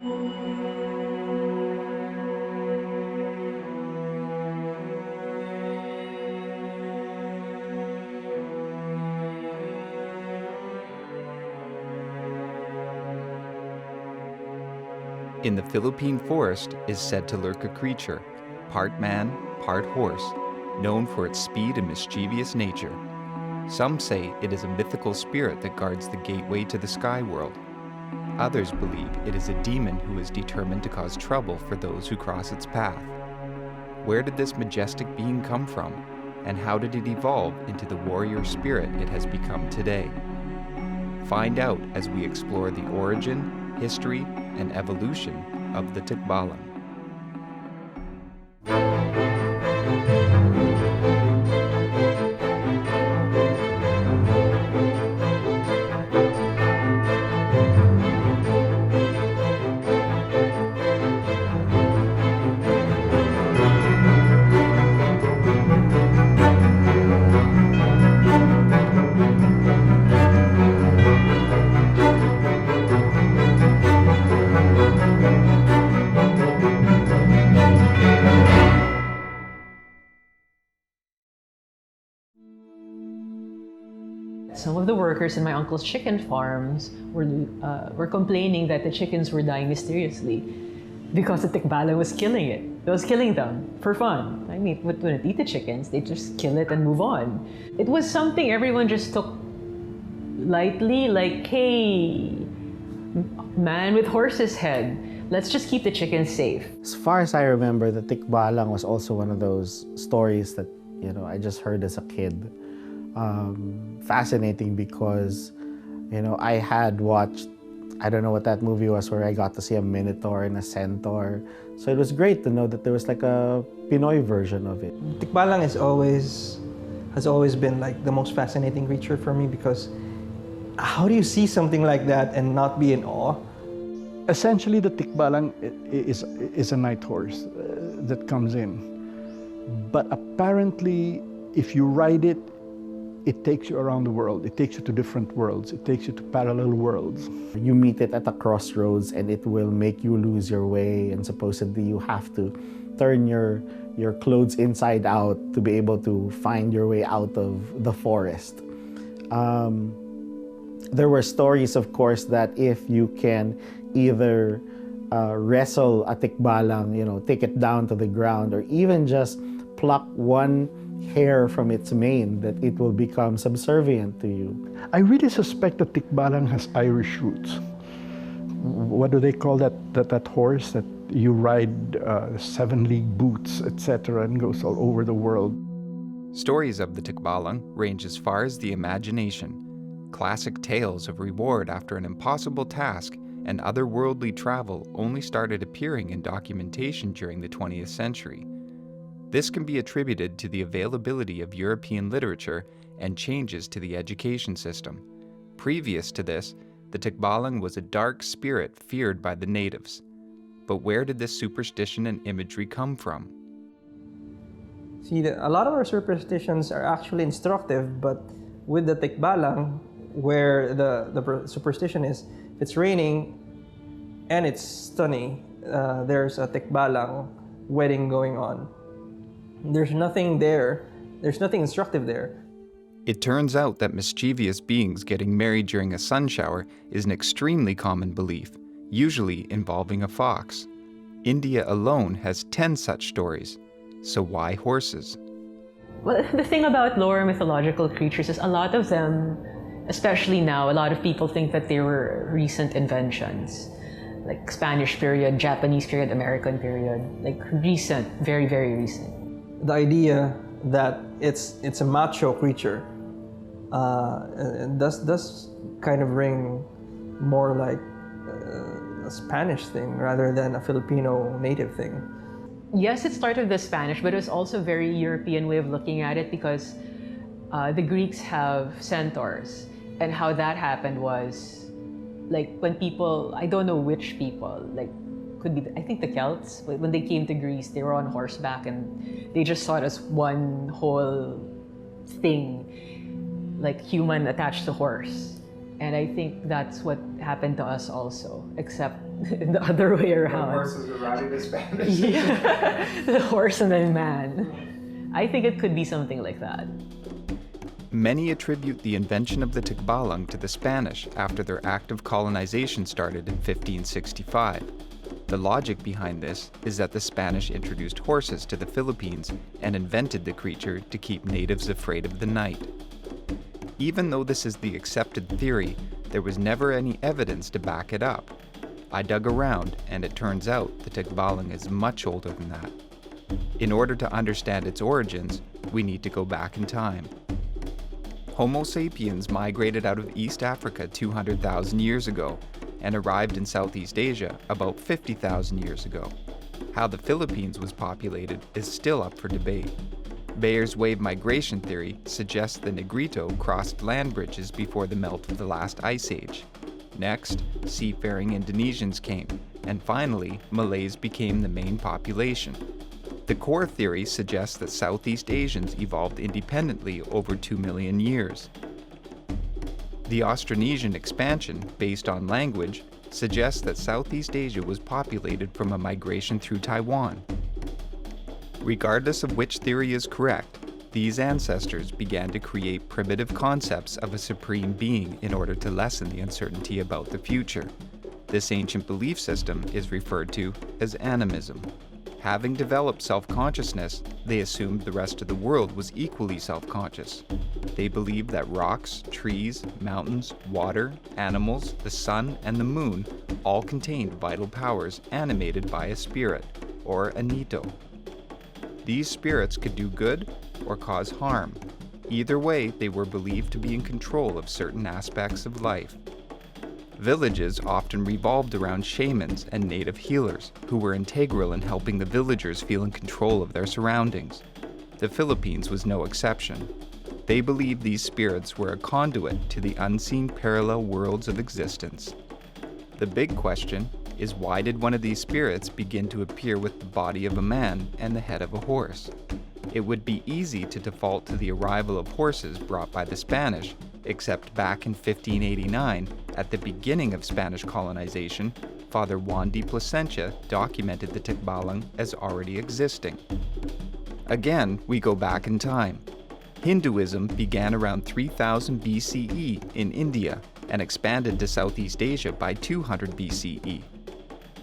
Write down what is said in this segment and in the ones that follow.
In the Philippine forest is said to lurk a creature, part man, part horse, known for its speed and mischievous nature. Some say it is a mythical spirit that guards the gateway to the Skyworld. Others believe it is a demon who is determined to cause trouble for those who cross its path. Where did this majestic being come from, and how did it evolve into the warrior spirit it has become today? Find out as we explore the origin, history, and evolution of the Tikbalang. Some of the workers in my uncle's chicken farms were complaining that the chickens were dying mysteriously because the Tikbalang was killing it. It was killing them for fun. I mean, when it eat the chickens, they just kill it and move on. It was something everyone just took lightly, like, hey, man with horse's head, let's just keep the chickens safe. As far as I remember, the Tikbalang was also one of those stories that, I just heard as a kid. Fascinating because, I had watched, I don't know what that movie was, where I got to see a minotaur and a centaur. So it was great to know that there was like a Pinoy version of it. Tikbalang has always been like the most fascinating creature for me, because how do you see something like that and not be in awe? Essentially, the Tikbalang is a night horse that comes in. But apparently, if you ride it, it takes you around the world. It takes you to different worlds. It takes you to parallel worlds. You meet it at a crossroads and it will make you lose your way, and supposedly you have to turn your clothes inside out to be able to find your way out of the forest. There were stories, of course, that if you can either wrestle a tikbalang, take it down to the ground, or even just pluck one hair from its mane, that it will become subservient to you. I really suspect that Tikbalang has Irish roots. What do they call that horse that you ride 7-league boots, etc., and goes all over the world? Stories of the Tikbalang range as far as the imagination. Classic tales of reward after an impossible task and otherworldly travel only started appearing in documentation during the 20th century. This can be attributed to the availability of European literature and changes to the education system. Previous to this, the Tikbalang was a dark spirit feared by the natives. But where did this superstition and imagery come from? See, a lot of our superstitions are actually instructive, but with the Tikbalang, where the superstition is, if it's raining and it's sunny, there's a Tikbalang wedding going on. There's nothing there. There's nothing instructive there. It turns out that mischievous beings getting married during a sun shower is an extremely common belief, usually involving a fox. India alone has 10 such stories. So why horses? Well, the thing about lower mythological creatures is a lot of them, especially now, a lot of people think that they were recent inventions. Like Spanish period, Japanese period, American period. Like recent, very, very recent. The idea that it's a macho creature does kind of ring more like a Spanish thing rather than a Filipino native thing. Yes, it started with the Spanish, but it was also a very European way of looking at it, because the Greeks have centaurs, and how that happened was like when people, I don't know which people, like could be, I think the Celts, when they came to Greece, they were on horseback and they just saw it as one whole thing, like human attached to horse. And I think that's what happened to us also, except the other way around. The horses are riding the Spanish. Yeah, the horse and the man. I think it could be something like that. Many attribute the invention of the Tikbalang to the Spanish after their active colonization started in 1565. The logic behind this is that the Spanish introduced horses to the Philippines and invented the creature to keep natives afraid of the night. Even though this is the accepted theory, there was never any evidence to back it up. I dug around, and it turns out the Tikbalang is much older than that. In order to understand its origins, we need to go back in time. Homo sapiens migrated out of East Africa 200,000 years ago and arrived in Southeast Asia about 50,000 years ago. How the Philippines was populated is still up for debate. Bayer's wave migration theory suggests the Negrito crossed land bridges before the melt of the last ice age. Next, seafaring Indonesians came, and finally, Malays became the main population. The core theory suggests that Southeast Asians evolved independently over 2 million years. The Austronesian expansion, based on language, suggests that Southeast Asia was populated from a migration through Taiwan. Regardless of which theory is correct, these ancestors began to create primitive concepts of a supreme being in order to lessen the uncertainty about the future. This ancient belief system is referred to as animism. Having developed self-consciousness, they assumed the rest of the world was equally self-conscious. They believed that rocks, trees, mountains, water, animals, the sun, and the moon all contained vital powers animated by a spirit, or a nito. These spirits could do good or cause harm. Either way, they were believed to be in control of certain aspects of life. Villages often revolved around shamans and native healers, who were integral in helping the villagers feel in control of their surroundings. The Philippines was no exception. They believed these spirits were a conduit to the unseen parallel worlds of existence. The big question is, why did one of these spirits begin to appear with the body of a man and the head of a horse? It would be easy to default to the arrival of horses brought by the Spanish, except back in 1589, at the beginning of Spanish colonization, Father Juan de Plasencia documented the Tikbalang as already existing. Again, we go back in time. Hinduism began around 3000 BCE in India and expanded to Southeast Asia by 200 BCE.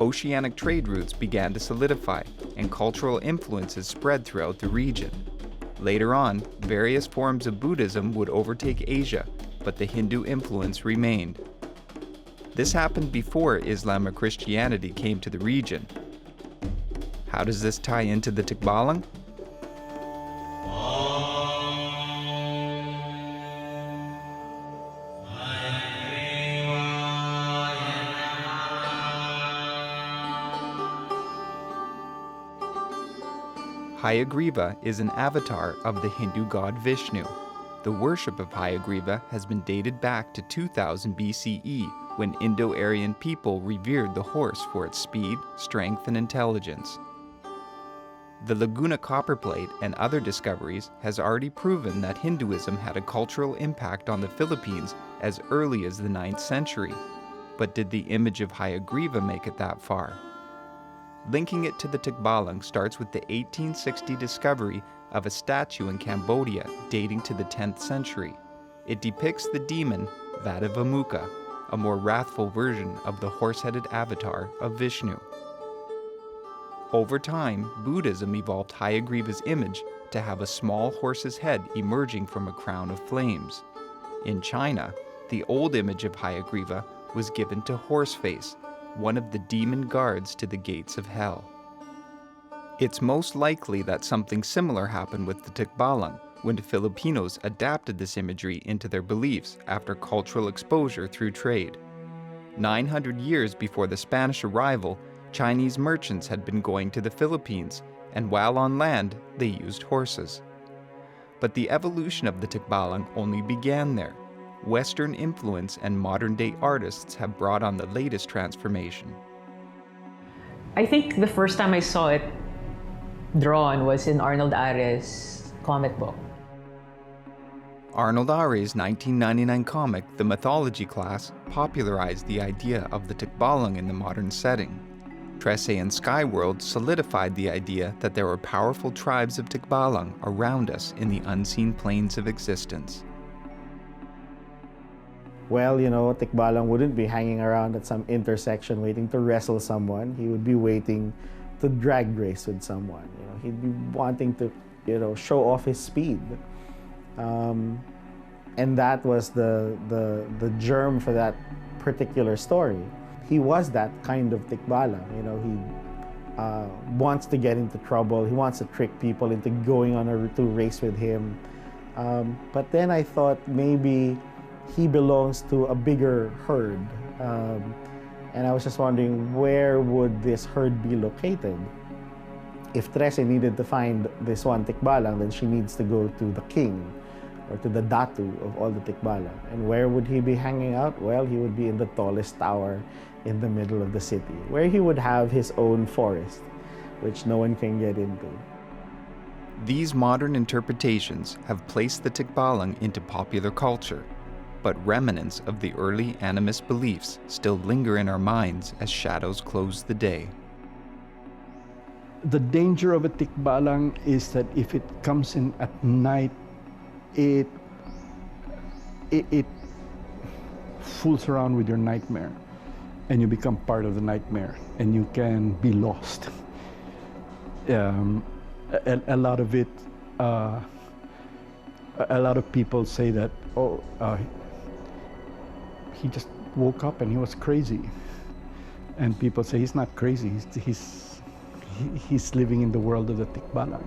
Oceanic trade routes began to solidify, and cultural influences spread throughout the region. Later on, various forms of Buddhism would overtake Asia, but the Hindu influence remained. This happened before Islam or Christianity came to the region. How does this tie into the Tikbalang? Hayagriva is an avatar of the Hindu god Vishnu. The worship of Hayagriva has been dated back to 2000 BCE, when Indo-Aryan people revered the horse for its speed, strength, and intelligence. The Laguna copperplate and other discoveries has already proven that Hinduism had a cultural impact on the Philippines as early as the 9th century. But did the image of Hayagriva make it that far? Linking it to the Tikbalang starts with the 1860 discovery of a statue in Cambodia dating to the 10th century. It depicts the demon Vadavamuka, a more wrathful version of the horse-headed avatar of Vishnu. Over time, Buddhism evolved Hayagriva's image to have a small horse's head emerging from a crown of flames. In China, the old image of Hayagriva was given to Horseface, one of the demon guards to the gates of hell. It's most likely that something similar happened with the Tikbalang, when the Filipinos adapted this imagery into their beliefs after cultural exposure through trade. 900 years before the Spanish arrival, Chinese merchants had been going to the Philippines, and while on land, they used horses. But the evolution of the Tikbalang only began there. Western influence and modern-day artists have brought on the latest transformation. I think the first time I saw it drawn was in Arnold Ares' comic book. Arnold Are's 1999 comic, The Mythology Class, popularized the idea of the Tikbalang in the modern setting. Trece and Skyworld solidified the idea that there were powerful tribes of Tikbalang around us in the unseen planes of existence. Well, Tikbalang wouldn't be hanging around at some intersection waiting to wrestle someone. He would be waiting to drag race with someone. He'd be wanting to, show off his speed. And that was the germ for that particular story. He was that kind of Tikbalang. He wants to get into trouble. He wants to trick people into going on to race with him. But then I thought maybe he belongs to a bigger herd. And I was just wondering, where would this herd be located? If Trece needed to find this one Tikbalang, then she needs to go to the king or to the datu of all the Tikbalang. And where would he be hanging out? Well, he would be in the tallest tower in the middle of the city, where he would have his own forest, which no one can get into. These modern interpretations have placed the Tikbalang into popular culture, but remnants of the early animist beliefs still linger in our minds as shadows close the day. The danger of a Tikbalang is that if it comes in at night, it fools around with your nightmare, and you become part of the nightmare, and you can be lost. A lot of it, a lot of people say that, he just woke up and he was crazy, and people say he's not crazy. He's living in the world of the Tikbalang.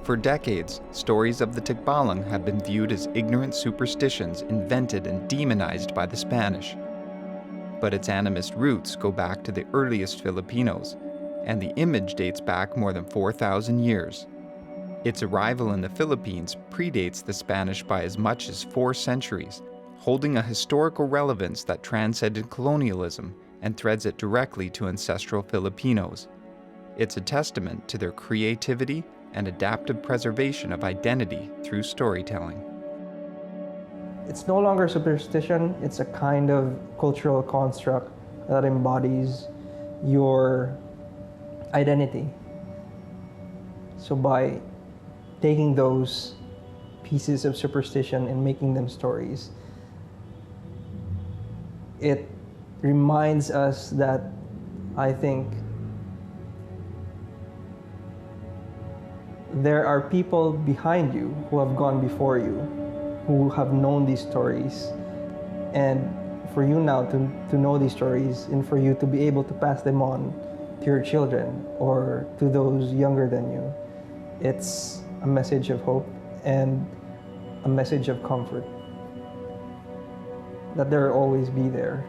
For decades, stories of the Tikbalang have been viewed as ignorant superstitions invented and demonized by the Spanish. But its animist roots go back to the earliest Filipinos, and the image dates back more than 4,000 years. Its arrival in the Philippines predates the Spanish by as much as 4 centuries, holding a historical relevance that transcended colonialism and threads it directly to ancestral Filipinos. It's a testament to their creativity and adaptive preservation of identity through storytelling. It's no longer superstition, it's a kind of cultural construct that embodies your identity. So by taking those pieces of superstition and making them stories, it reminds us that, I think, there are people behind you who have gone before you, who have known these stories. And for you now to know these stories and for you to be able to pass them on to your children or to those younger than you, it's a message of hope and a message of comfort that there will always be there.